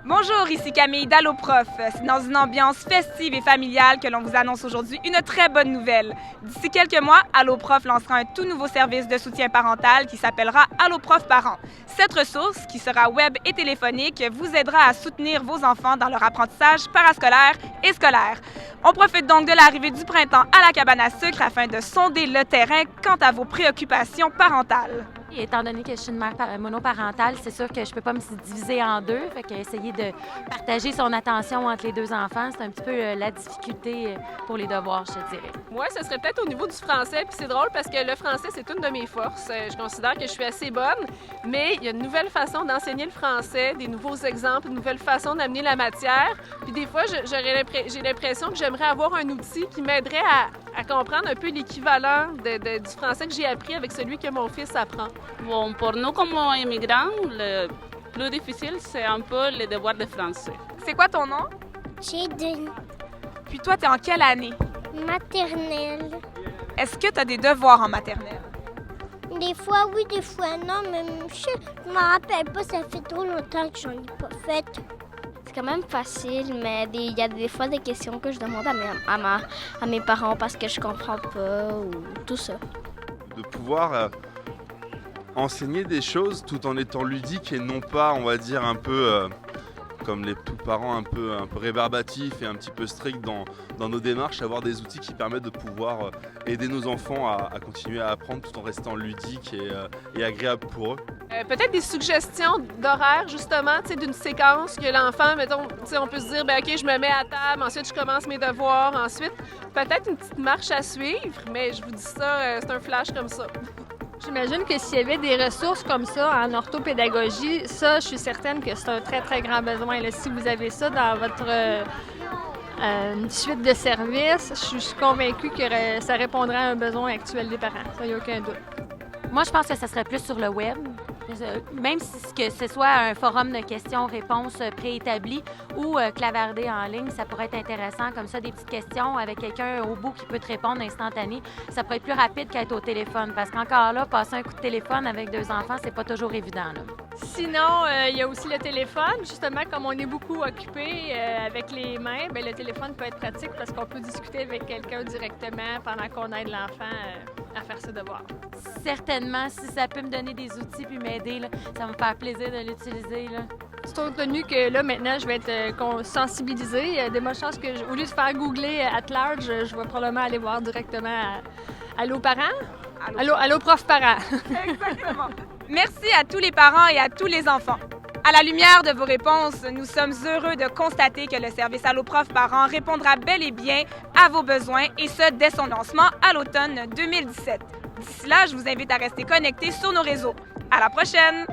Bonjour, ici Camille d'Allo Prof. C'est dans une ambiance festive et familiale que l'on vous annonce aujourd'hui une très bonne nouvelle. D'ici quelques mois, Allo Prof lancera un tout nouveau service de soutien parental qui s'appellera Allo Prof Parents. Cette ressource, qui sera web et téléphonique, vous aidera à soutenir vos enfants dans leur apprentissage parascolaire et scolaire. On profite donc de l'arrivée du printemps à la cabane à sucre afin de sonder le terrain quant à vos préoccupations parentales. Et étant donné que je suis une mère monoparentale, c'est sûr que je peux pas me diviser en deux. Fait qu'essayer de partager son attention entre les deux enfants, c'est un petit peu la difficulté pour les devoirs, je te dirais. Moi, ce serait peut-être au niveau du français. Puis c'est drôle parce que le français, c'est une de mes forces. Je considère que je suis assez bonne, mais il y a une nouvelle façon d'enseigner le français, des nouveaux exemples, une nouvelle façon d'amener la matière. Puis des fois, j'ai l'impression que j'aimerais avoir un outil qui m'aiderait à comprendre un peu l'équivalent du français que j'ai appris avec celui que mon fils apprend. Bon, pour nous, comme immigrants, le plus difficile, c'est un peu les devoirs de français. C'est quoi ton nom? Jayden. Puis toi, t'es en quelle année? Maternelle. Est-ce que t'as des devoirs en maternelle? Des fois oui, des fois non, mais je m'en rappelle pas, ça fait trop longtemps que j'en ai pas fait. C'est quand même facile, mais il y a des fois des questions que je demande à mes parents parce que je comprends pas ou tout ça. De pouvoir enseigner des choses tout en étant ludique et non pas, on va dire, un peu comme les tout parents un peu rébarbatifs et un petit peu stricts dans nos démarches, avoir des outils qui permettent de pouvoir aider nos enfants à continuer à apprendre tout en restant ludique et agréable pour eux. Peut-être des suggestions d'horaire, justement, d'une séquence que l'enfant, mettons, on peut se dire, ben OK, je me mets à table, ensuite je commence mes devoirs, ensuite peut-être une petite marche à suivre, mais je vous dis ça, c'est un flash comme ça. J'imagine que s'il y avait des ressources comme ça en orthopédagogie, ça, je suis certaine que c'est un très, très grand besoin. Là, si vous avez ça dans votre suite de services, je suis convaincue que ça répondrait à un besoin actuel des parents. Ça, il n'y a aucun doute. Moi, je pense que ça serait plus sur le web. Même si que ce soit un forum de questions-réponses préétabli ou clavardé en ligne, ça pourrait être intéressant. Comme ça, des petites questions avec quelqu'un au bout qui peut te répondre instantané. Ça pourrait être plus rapide qu'être au téléphone. Parce qu'encore là, passer un coup de téléphone avec deux enfants, c'est pas toujours évident, là. Sinon, il y a aussi le téléphone. Justement, comme on est beaucoup occupé avec les mains, bien, le téléphone peut être pratique parce qu'on peut discuter avec quelqu'un directement pendant qu'on aide l'enfant à faire ses devoirs. Certainement, si ça peut me donner des outils puis m'aider, là, ça va me faire plaisir de l'utiliser, là. C'est tenu que là, maintenant, je vais être sensibilisée. Il y a des bonnes chances que, au lieu de faire googler at large, je vais probablement aller voir directement à Allo Parents. Allo Prof Parents. Exactement. Merci à tous les parents et à tous les enfants. À la lumière de vos réponses, nous sommes heureux de constater que le service Allo Prof Parents répondra bel et bien à vos besoins, et ce, dès son lancement à l'automne 2017. D'ici là, je vous invite à rester connectés sur nos réseaux. À la prochaine!